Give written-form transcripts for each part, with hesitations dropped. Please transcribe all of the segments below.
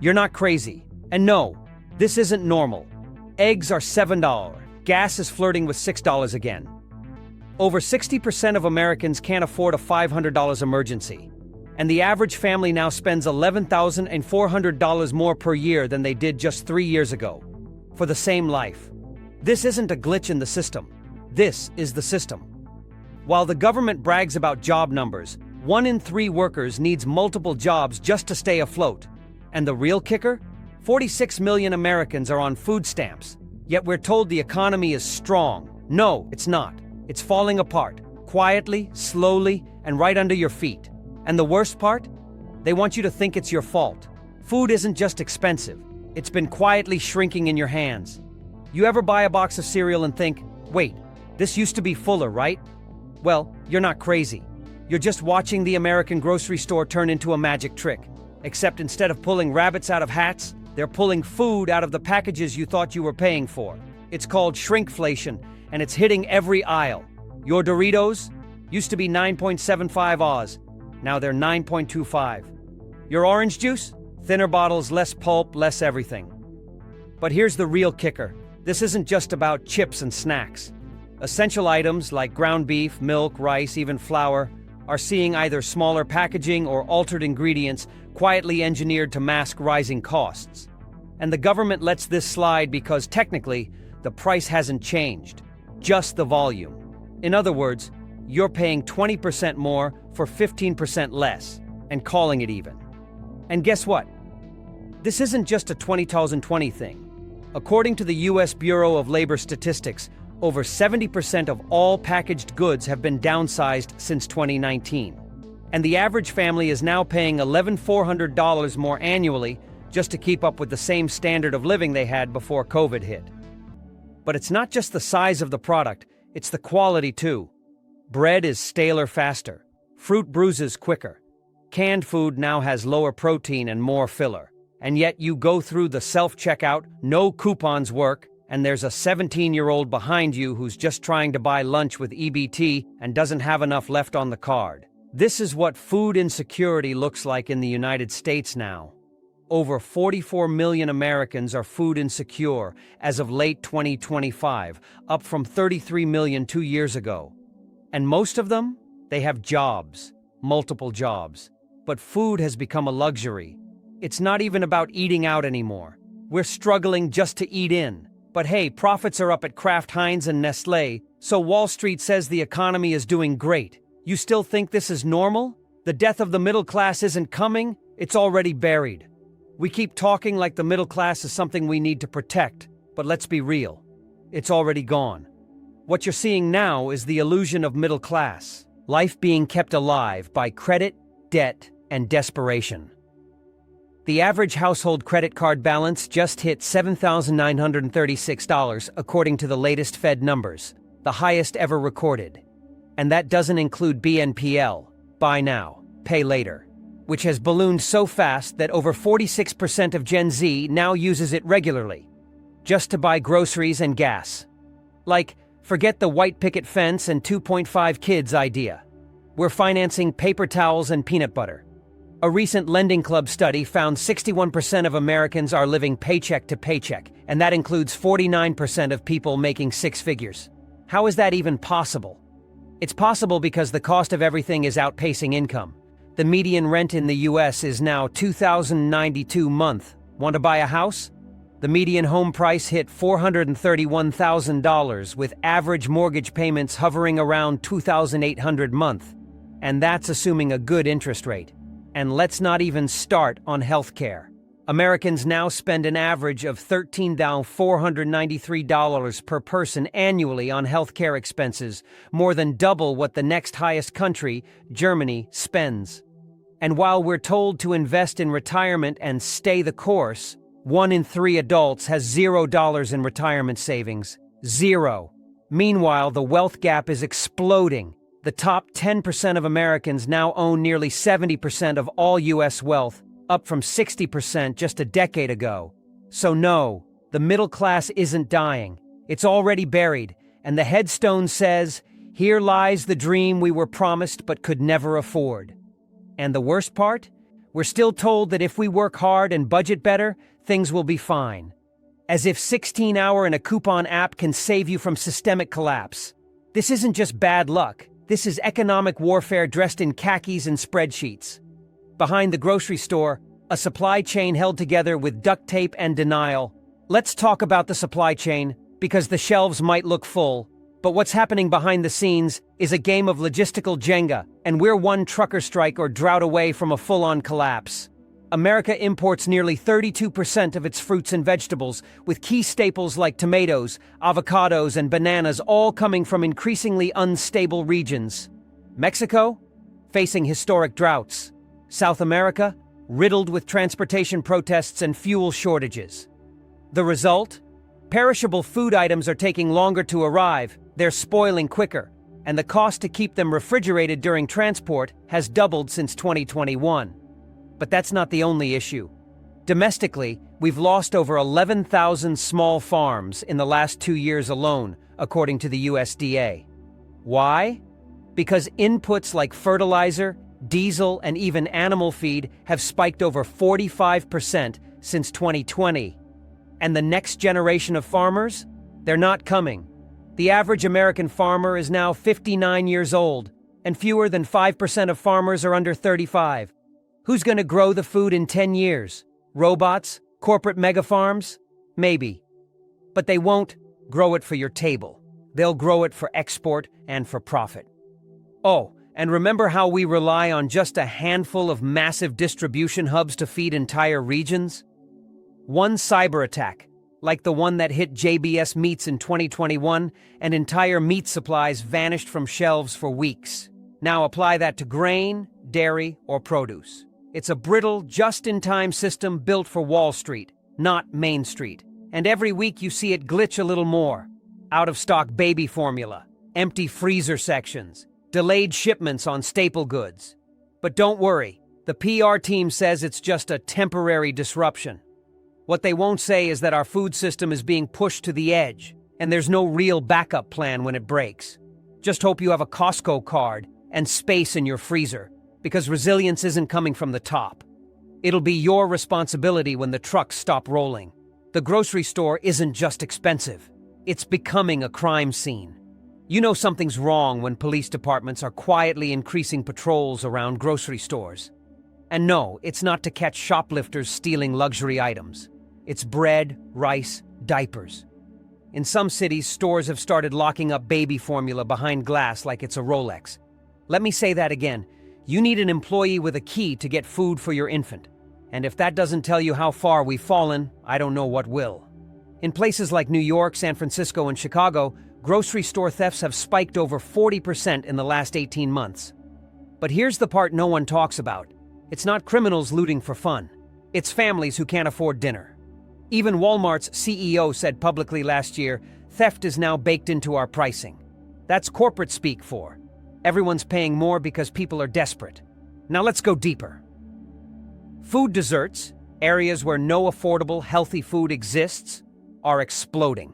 You're not crazy. And no, this isn't normal. Eggs are $7. Gas is flirting with $6 again. Over 60% of Americans can't afford a $500 emergency. And the average family now spends $11,400 more per year than they did just 3 years ago. For the same life. This isn't a glitch in the system. This is the system. While the government brags about job numbers, 1 in 3 workers needs multiple jobs just to stay afloat. And the real kicker? 46 million Americans are on food stamps. Yet we're told the economy is strong. No, it's not. It's falling apart, quietly, slowly, and right under your feet. And the worst part? They want you to think it's your fault. Food isn't just expensive. It's been quietly shrinking in your hands. You ever buy a box of cereal and think, wait, this used to be fuller, right? Well, you're not crazy. You're just watching the American grocery store turn into a magic trick. Except instead of pulling rabbits out of hats, they're pulling food out of the packages you thought you were paying for. It's called shrinkflation, and it's hitting every aisle. Your Doritos used to be 9.75 Oz. Now they're 9.25. Your orange juice? Thinner bottles, less pulp, less everything. But here's the real kicker. This isn't just about chips and snacks. Essential items like ground beef, milk, rice, even flour are seeing either smaller packaging or altered ingredients quietly engineered to mask rising costs. And the government lets this slide because technically, the price hasn't changed, just the volume. In other words, you're paying 20% more for 15% less, and calling it even. And guess what? This isn't just a 2020 thing. According to the U.S. Bureau of Labor Statistics, over 70% of all packaged goods have been downsized since 2019. And the average family is now paying $11,400 more annually just to keep up with the same standard of living they had before COVID hit. But it's not just the size of the product, it's the quality too. Bread is staler faster. Fruit bruises quicker. Canned food now has lower protein and more filler. And yet you go through the self-checkout, no coupons work, and there's a 17-year-old behind you who's just trying to buy lunch with EBT and doesn't have enough left on the card. This is what food insecurity looks like in the United States now. Over 44 million Americans are food insecure as of late 2025, up from 33 million 2 years ago. And most of them, they have jobs, multiple jobs. But food has become a luxury. It's not even about eating out anymore. We're struggling just to eat in. But hey, profits are up at Kraft Heinz and Nestlé, so Wall Street says the economy is doing great. You still think this is normal? The death of the middle class isn't coming, it's already buried. We keep talking like the middle class is something we need to protect, but let's be real. It's already gone. What you're seeing now is the illusion of middle class, life being kept alive by credit, debt, and desperation. The average household credit card balance just hit $7,936 according to the latest Fed numbers, the highest ever recorded. And that doesn't include BNPL, buy now, pay later, which has ballooned so fast that over 46% of Gen Z now uses it regularly, just to buy groceries and gas. Like, forget the white picket fence and 2.5 kids idea. We're financing paper towels and peanut butter. A recent Lending Club study found 61% of Americans are living paycheck to paycheck, and that includes 49% of people making 6 figures. How is that even possible? It's possible because the cost of everything is outpacing income. The median rent in the US is now $2,092 a month. Want to buy a house? The median home price hit $431,000 with average mortgage payments hovering around $2,800 a month. And that's assuming a good interest rate. And let's not even start on healthcare. Americans now spend an average of $13,493 per person annually on healthcare expenses, more than double what the next highest country, Germany, spends. And while we're told to invest in retirement and stay the course, 1 in 3 adults has $0 in retirement savings. 0. Meanwhile, the wealth gap is exploding. The top 10% of Americans now own nearly 70% of all U.S. wealth, up from 60% just a decade ago. So no, the middle class isn't dying. It's already buried, and the headstone says, "Here lies the dream we were promised but could never afford." And the worst part? We're still told that if we work hard and budget better, things will be fine. As if 16-hour and a coupon app can save you from systemic collapse. This isn't just bad luck. This is economic warfare dressed in khakis and spreadsheets. Behind the grocery store, a supply chain held together with duct tape and denial. Let's talk about the supply chain, because the shelves might look full, but what's happening behind the scenes is a game of logistical Jenga, and we're one trucker strike or drought away from a full-on collapse. America imports nearly 32% of its fruits and vegetables, with key staples like tomatoes, avocados, and bananas all coming from increasingly unstable regions. Mexico? Facing historic droughts. South America? Riddled with transportation protests and fuel shortages. The result? Perishable food items are taking longer to arrive, they're spoiling quicker, and the cost to keep them refrigerated during transport has doubled since 2021. But that's not the only issue. Domestically, we've lost over 11,000 small farms in the last 2 years alone, according to the USDA. Why? Because inputs like fertilizer, diesel, and even animal feed have spiked over 45% since 2020. And the next generation of farmers? They're not coming. The average American farmer is now 59 years old, and fewer than 5% of farmers are under 35. Who's going to grow the food in 10 years? Robots? Corporate megafarms? Maybe. But they won't grow it for your table. They'll grow it for export and for profit. Oh, and remember how we rely on just a handful of massive distribution hubs to feed entire regions? One cyber attack, like the one that hit JBS Meats in 2021, and entire meat supplies vanished from shelves for weeks. Now apply that to grain, dairy, or produce. It's a brittle, just-in-time system built for Wall Street, not Main Street. And every week you see it glitch a little more. Out-of-stock baby formula, empty freezer sections, delayed shipments on staple goods. But don't worry, the PR team says it's just a temporary disruption. What they won't say is that our food system is being pushed to the edge, and there's no real backup plan when it breaks. Just hope you have a Costco card and space in your freezer, because resilience isn't coming from the top. It'll be your responsibility when the trucks stop rolling. The grocery store isn't just expensive. It's becoming a crime scene. You know something's wrong when police departments are quietly increasing patrols around grocery stores. And no, it's not to catch shoplifters stealing luxury items. It's bread, rice, diapers. In some cities, stores have started locking up baby formula behind glass like it's a Rolex. Let me say that again. You need an employee with a key to get food for your infant. And if that doesn't tell you how far we've fallen, I don't know what will. In places like New York, San Francisco, and Chicago, grocery store thefts have spiked over 40% in the last 18 months. But here's the part no one talks about. It's not criminals looting for fun. It's families who can't afford dinner. Even Walmart's CEO said publicly last year, theft is now baked into our pricing. That's corporate speak for everyone's paying more because people are desperate. Now let's go deeper. Food deserts, areas where no affordable, healthy food exists, are exploding.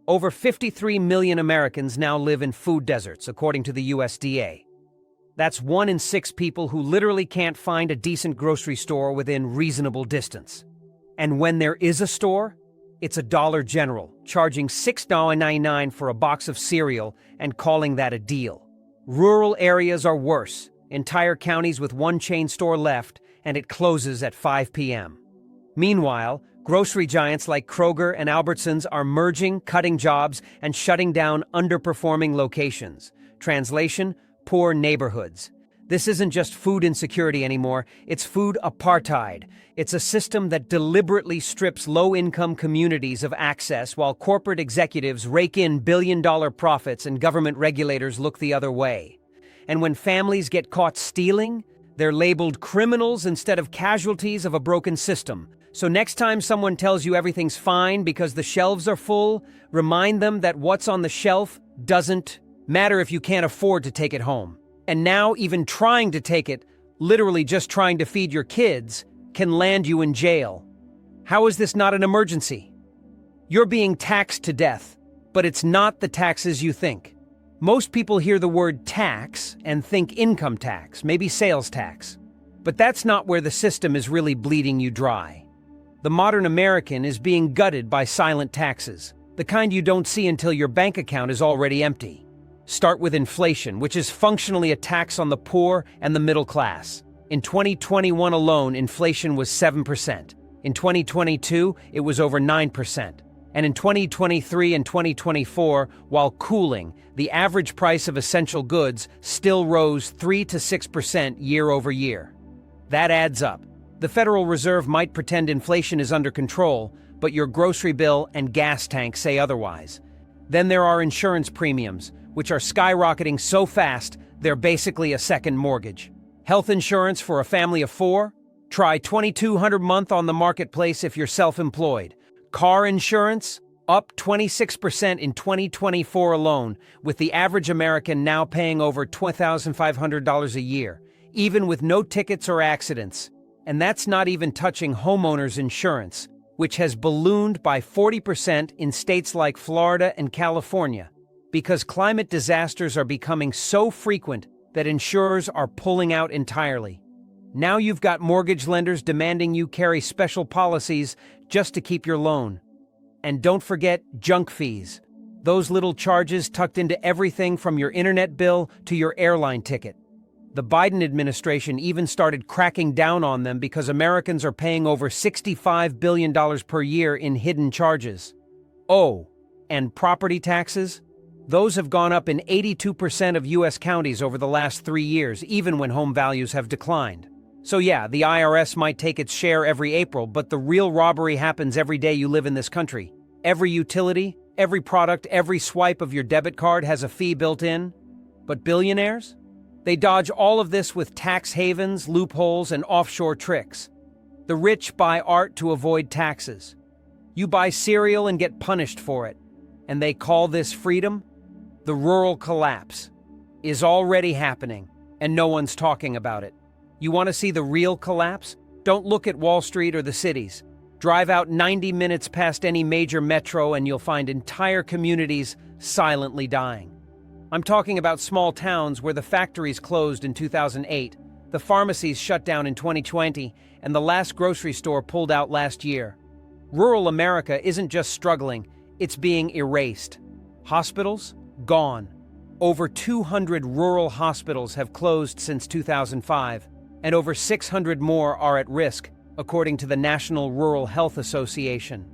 Over 53 million Americans now live in food deserts, according to the USDA. That's 1 in 6 people who literally can't find a decent grocery store within reasonable distance. And when there is a store, it's a Dollar General, charging $6.99 for a box of cereal and calling that a deal. Rural areas are worse, entire counties with one chain store left, and it closes at 5 p.m. Meanwhile, grocery giants like Kroger and Albertsons are merging, cutting jobs, and shutting down underperforming locations. Translation: poor neighborhoods. This isn't just food insecurity anymore, it's food apartheid. It's a system that deliberately strips low-income communities of access while corporate executives rake in billion-dollar profits and government regulators look the other way. And when families get caught stealing, they're labeled criminals instead of casualties of a broken system. So next time someone tells you everything's fine because the shelves are full, remind them that what's on the shelf doesn't matter if you can't afford to take it home. And now even trying to take it, literally just trying to feed your kids, can land you in jail. How is this not an emergency? You're being taxed to death, but it's not the taxes you think. Most people hear the word tax and think income tax, maybe sales tax. But that's not where the system is really bleeding you dry. The modern American is being gutted by silent taxes, the kind you don't see until your bank account is already empty. Start with inflation, which is functionally a tax on the poor and the middle class. In 2021 alone, inflation was 7%. In 2022, it was over 9%. And in 2023 and 2024, while cooling, the average price of essential goods still rose 3 to 6% year over year. That adds up. The Federal Reserve might pretend inflation is under control, but your grocery bill and gas tank say otherwise. Then there are insurance premiums, which are skyrocketing so fast, they're basically a second mortgage. Health insurance for a family of 4? Try $2,200 a month on the marketplace if you're self-employed. Car insurance? Up 26% in 2024 alone, with the average American now paying over $2,500 a year, even with no tickets or accidents. And that's not even touching homeowners insurance, which has ballooned by 40% in states like Florida and California, because climate disasters are becoming so frequent that insurers are pulling out entirely. Now you've got mortgage lenders demanding you carry special policies just to keep your loan. And don't forget junk fees. Those little charges tucked into everything from your internet bill to your airline ticket. The Biden administration even started cracking down on them because Americans are paying over $65 billion per year in hidden charges. Oh, and property taxes? Those have gone up in 82% of U.S. counties over the last 3 years, even when home values have declined. So yeah, the IRS might take its share every April, but the real robbery happens every day you live in this country. Every utility, every product, every swipe of your debit card has a fee built in. But billionaires? They dodge all of this with tax havens, loopholes, and offshore tricks. The rich buy art to avoid taxes. You buy cereal and get punished for it. And they call this freedom? The rural collapse is already happening, and no one's talking about it. You want to see the real collapse? Don't look at Wall Street or the cities. Drive out 90 minutes past any major metro and you'll find entire communities silently dying. I'm talking about small towns where the factories closed in 2008, the pharmacies shut down in 2020, and the last grocery store pulled out last year. Rural America isn't just struggling, it's being erased. Hospitals? Gone. Over 200 rural hospitals have closed since 2005. And over 600 more are at risk, according to the National Rural Health Association.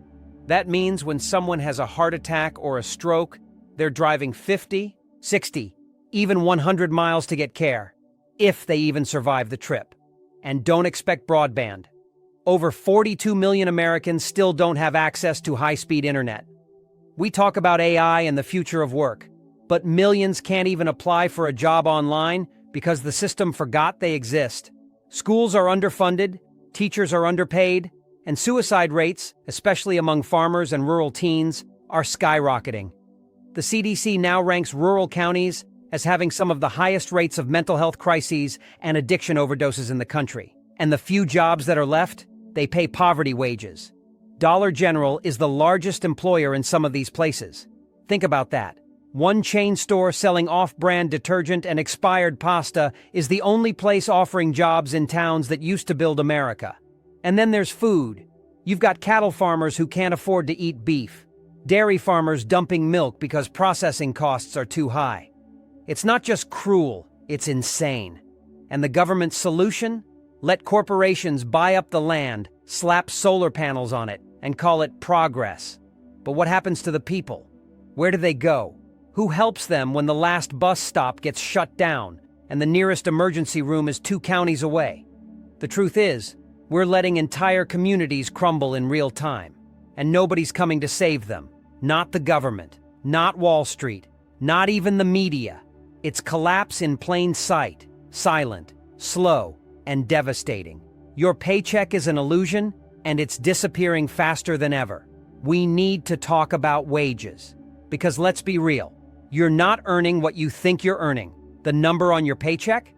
That means when someone has a heart attack or a stroke, they're driving 50, 60, even 100 miles to get care, if they even survive the trip. And don't expect broadband. Over 42 million Americans still don't have access to high-speed internet. We talk about AI and the future of work, but millions can't even apply for a job online because the system forgot they exist. Schools are underfunded, teachers are underpaid, and suicide rates, especially among farmers and rural teens, are skyrocketing. The CDC now ranks rural counties as having some of the highest rates of mental health crises and addiction overdoses in the country. And the few jobs that are left, they pay poverty wages. Dollar General is the largest employer in some of these places. Think about that. One chain store selling off-brand detergent and expired pasta is the only place offering jobs in towns that used to build America. And then there's food. You've got cattle farmers who can't afford to eat beef, dairy farmers dumping milk because processing costs are too high. It's not just cruel, it's insane. And the government's solution? Let corporations buy up the land, slap solar panels on it, and call it progress. But what happens to the people? Where do they go? Who helps them when the last bus stop gets shut down and the nearest emergency room is 2 counties away? The truth is, we're letting entire communities crumble in real time, and nobody's coming to save them. Not the government, not Wall Street, not even the media. It's collapse in plain sight, silent, slow, and devastating. Your paycheck is an illusion, and it's disappearing faster than ever. We need to talk about wages. Because let's be real, you're not earning what you think you're earning. The number on your paycheck?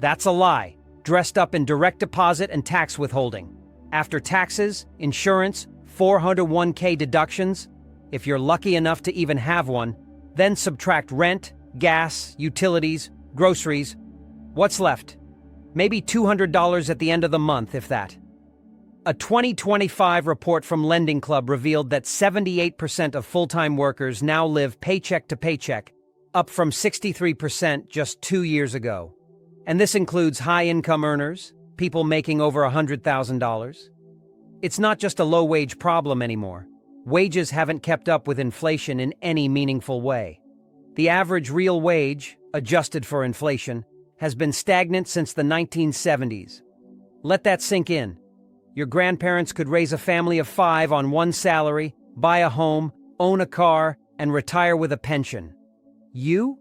That's a lie, dressed up in direct deposit and tax withholding. After taxes, insurance, 401k deductions, if you're lucky enough to even have one, then subtract rent, gas, utilities, groceries. What's left? Maybe $200 at the end of the month, if that. A 2025 report from Lending Club revealed that 78% of full-time workers now live paycheck to paycheck, up from 63% just 2 years ago. And this includes high-income earners, people making over $100,000. It's not just a low-wage problem anymore. Wages haven't kept up with inflation in any meaningful way. The average real wage, adjusted for inflation, has been stagnant since the 1970s. Let that sink in. Your grandparents could raise a family of 5 on one salary, buy a home, own a car, and retire with a pension. You're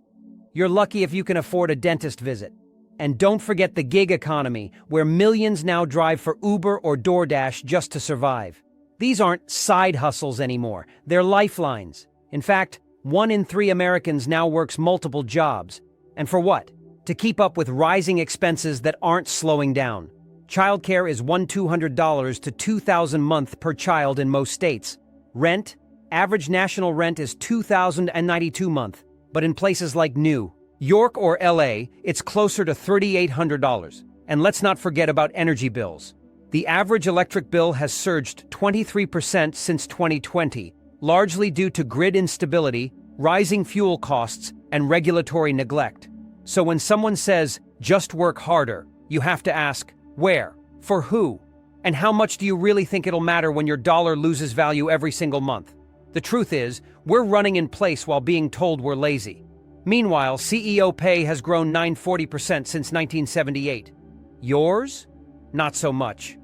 lucky if you can afford a dentist visit. And don't forget the gig economy, where millions now drive for Uber or DoorDash just to survive. These aren't side hustles anymore, they're lifelines. In fact, 1 in 3 Americans now works multiple jobs. And for what? To keep up with rising expenses that aren't slowing down. Childcare is $1,200 to $2,000 a month per child in most states. Rent, average national rent is $2,092 a month, but in places like New York or LA, it's closer to $3,800. And let's not forget about energy bills. The average electric bill has surged 23% since 2020, largely due to grid instability, rising fuel costs, and regulatory neglect. So when someone says, just work harder, you have to ask, where? For who? And how much do you really think it'll matter when your dollar loses value every single month? The truth is, we're running in place while being told we're lazy. Meanwhile, CEO pay has grown 940% since 1978. Yours? Not so much.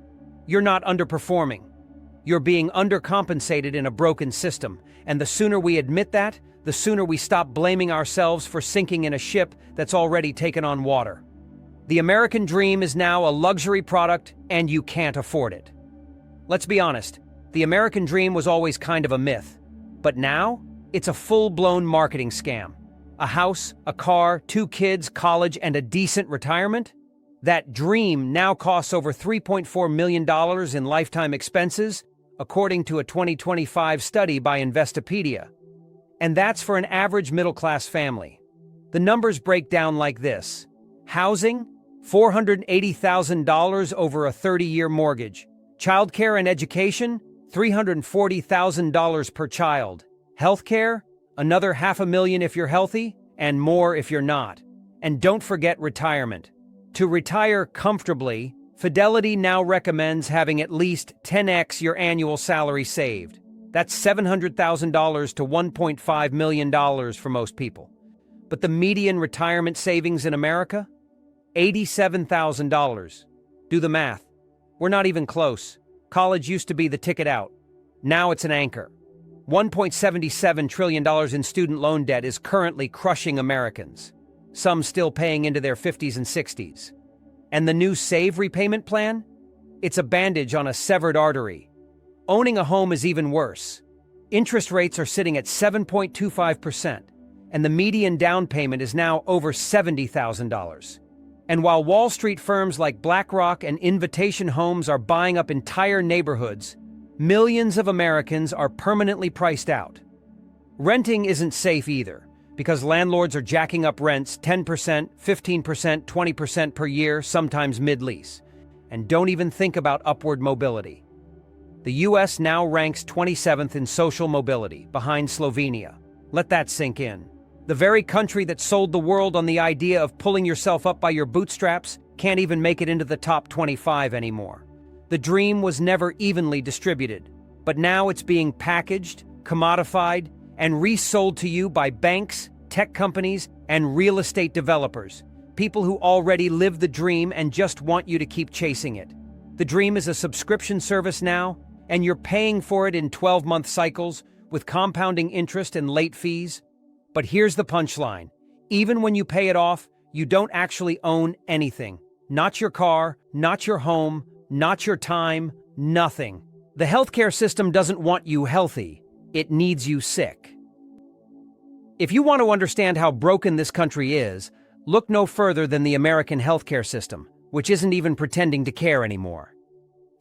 You're not underperforming. You're being undercompensated in a broken system, and the sooner we admit that, the sooner we stop blaming ourselves for sinking in a ship that's already taken on water. The American dream is now a luxury product, and you can't afford it. Let's be honest, the American dream was always kind of a myth. But now, it's a full-blown marketing scam. A house, a car, 2 kids, college, and a decent retirement? That dream now costs over $3.4 million in lifetime expenses, according to a 2025 study by Investopedia. And that's for an average middle-class family. The numbers break down like this. Housing, $480,000 over a 30-year mortgage. Childcare and education, $340,000 per child. Healthcare, another $500,000 if you're healthy, and more if you're not. And don't forget retirement. To retire comfortably, Fidelity now recommends having at least 10x your annual salary saved. That's $700,000 to $1.5 million for most people. But the median retirement savings in America? $87,000. Do the math. We're not even close. College used to be the ticket out. Now it's an anchor. $1.77 trillion in student loan debt is currently crushing Americans, some still paying into their 50s and 60s. And the new SAVE repayment plan? It's a bandage on a severed artery. Owning a home is even worse. Interest rates are sitting at 7.25%, and the median down payment is now over $70,000. And while Wall Street firms like BlackRock and Invitation Homes are buying up entire neighborhoods, millions of Americans are permanently priced out. Renting isn't safe either, because landlords are jacking up rents 10%, 15%, 20% per year, sometimes mid-lease. And don't even think about upward mobility. The US now ranks 27th in social mobility, behind Slovenia. Let that sink in. The very country that sold the world on the idea of pulling yourself up by your bootstraps can't even make it into the top 25 anymore. The dream was never evenly distributed, but now it's being packaged, commodified, and resold to you by banks, tech companies, and real estate developers, people who already live the dream and just want you to keep chasing it. The dream is a subscription service now, and you're paying for it in 12-month cycles with compounding interest and late fees. But here's the punchline. Even when you pay it off, you don't actually own anything. Not your car, not your home, not your time, nothing. The healthcare system doesn't want you healthy. It needs you sick. If you want to understand how broken this country is, look no further than the American healthcare system, which isn't even pretending to care anymore.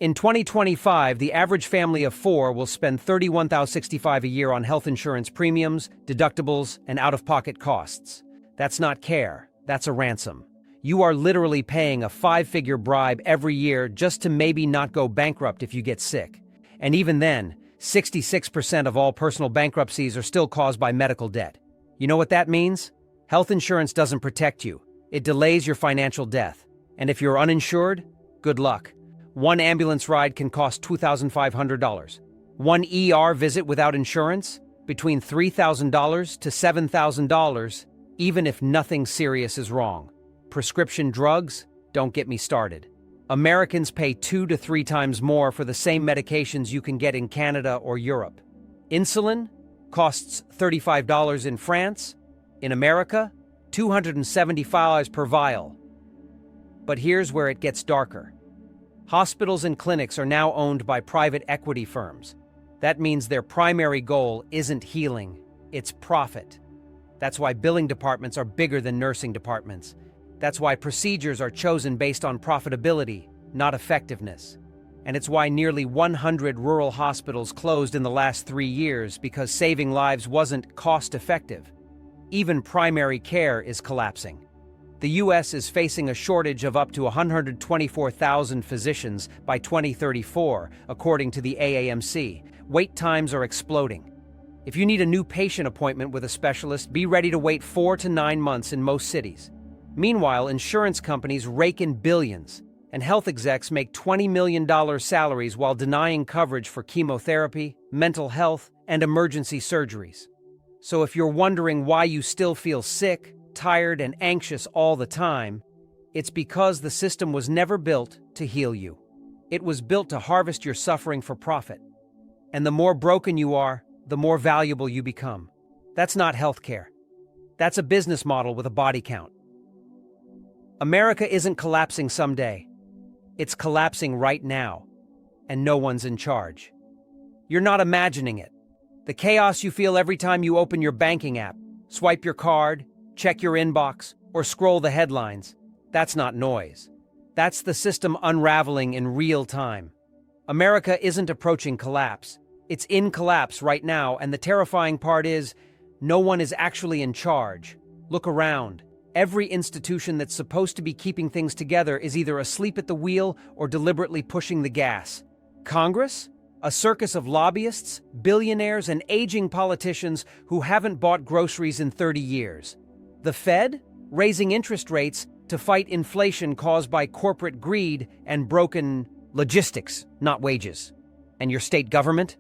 In 2025, the average family of 4 will spend $31,065 a year on health insurance premiums, deductibles, and out-of-pocket costs. That's not care, that's a ransom. You are literally paying a five-figure bribe every year just to maybe not go bankrupt if you get sick. And even then, 66% of all personal bankruptcies are still caused by medical debt. You know what that means? Health insurance doesn't protect you. It delays your financial death. And if you're uninsured, good luck. One ambulance ride can cost $2,500. One ER visit without insurance? Between $3,000 to $7,000, even if nothing serious is wrong. Prescription drugs? Don't get me started. Americans pay 2 to 3 times more for the same medications you can get in Canada or Europe. Insulin costs $35 in France. In America, $275 per vial. But here's where it gets darker. Hospitals and clinics are now owned by private equity firms. That means their primary goal isn't healing, it's profit. That's why billing departments are bigger than nursing departments. That's why procedures are chosen based on profitability, not effectiveness. And it's why nearly 100 rural hospitals closed in the last 3 years because saving lives wasn't cost-effective. Even primary care is collapsing. The U.S. is facing a shortage of up to 124,000 physicians by 2034, according to the AAMC. Wait times are exploding. If you need a new patient appointment with a specialist, be ready to wait 4 to 9 months in most cities. Meanwhile, insurance companies rake in billions, and health execs make $20 million salaries while denying coverage for chemotherapy, mental health, and emergency surgeries. So if you're wondering why you still feel sick, tired, and anxious all the time, it's because the system was never built to heal you. It was built to harvest your suffering for profit. And the more broken you are, the more valuable you become. That's not healthcare. That's a business model with a body count. America isn't collapsing someday. It's collapsing right now, and no one's in charge. You're not imagining it. The chaos you feel every time you open your banking app, swipe your card, check your inbox, or scroll the headlines, that's not noise. That's the system unraveling in real time. America isn't approaching collapse. It's in collapse right now, and the terrifying part is, no one is actually in charge. Look around. Every institution that's supposed to be keeping things together is either asleep at the wheel or deliberately pushing the gas. Congress? A circus of lobbyists, billionaires, and aging politicians who haven't bought groceries in 30 years. The Fed? Raising interest rates to fight inflation caused by corporate greed and broken logistics, not wages. And your state government?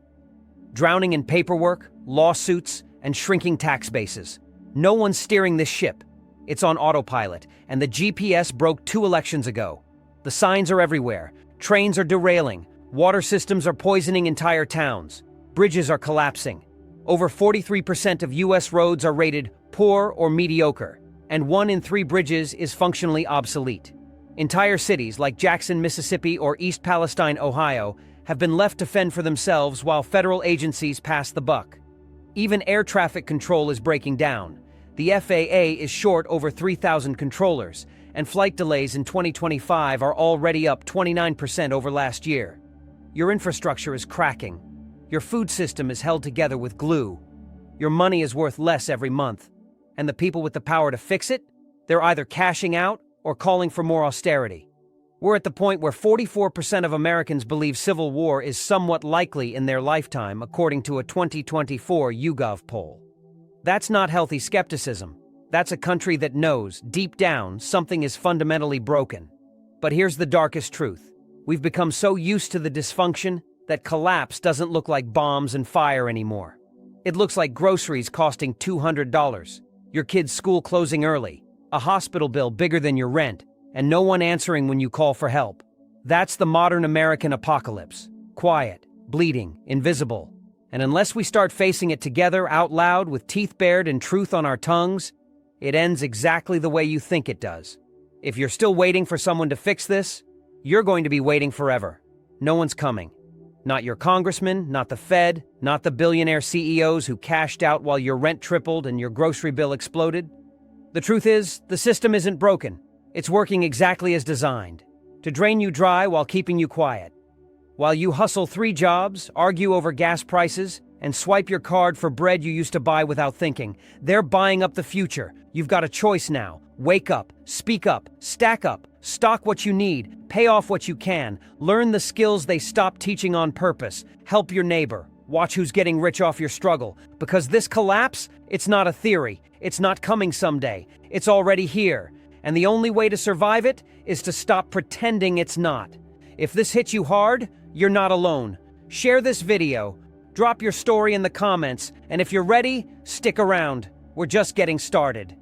Drowning in paperwork, lawsuits, and shrinking tax bases. No one's steering this ship. It's on autopilot, and the GPS broke 2 elections ago. The signs are everywhere. Trains are derailing. Water systems are poisoning entire towns. Bridges are collapsing. Over 43% of U.S. roads are rated poor or mediocre, and 1 in 3 bridges is functionally obsolete. Entire cities like Jackson, Mississippi, or East Palestine, Ohio, have been left to fend for themselves while federal agencies pass the buck. Even air traffic control is breaking down. The FAA is short over 3,000 controllers, and flight delays in 2025 are already up 29% over last year. Your infrastructure is cracking. Your food system is held together with glue. Your money is worth less every month. And the people with the power to fix it? They're either cashing out or calling for more austerity. We're at the point where 44% of Americans believe civil war is somewhat likely in their lifetime, according to a 2024 YouGov poll. That's not healthy skepticism. That's a country that knows, deep down, something is fundamentally broken. But here's the darkest truth. We've become so used to the dysfunction that collapse doesn't look like bombs and fire anymore. It looks like groceries costing $200, your kid's school closing early, a hospital bill bigger than your rent, and no one answering when you call for help. That's the modern American apocalypse. Quiet, bleeding, invisible. And unless we start facing it together out loud with teeth bared and truth on our tongues, it ends exactly the way you think it does. If you're still waiting for someone to fix this, you're going to be waiting forever. No one's coming. Not your congressman, not the Fed, not the billionaire CEOs who cashed out while your rent tripled and your grocery bill exploded. The truth is, the system isn't broken. It's working exactly as designed, to drain you dry while keeping you quiet. While you hustle 3 jobs, argue over gas prices, and swipe your card for bread you used to buy without thinking, they're buying up the future. You've got a choice now. Wake up, speak up, stack up, stock what you need, pay off what you can, learn the skills they stopped teaching on purpose, help your neighbor, watch who's getting rich off your struggle. Because this collapse, it's not a theory, it's not coming someday, it's already here. And the only way to survive it is to stop pretending it's not. If this hits you hard, you're not alone. Share this video, drop your story in the comments, and if you're ready, stick around. We're just getting started.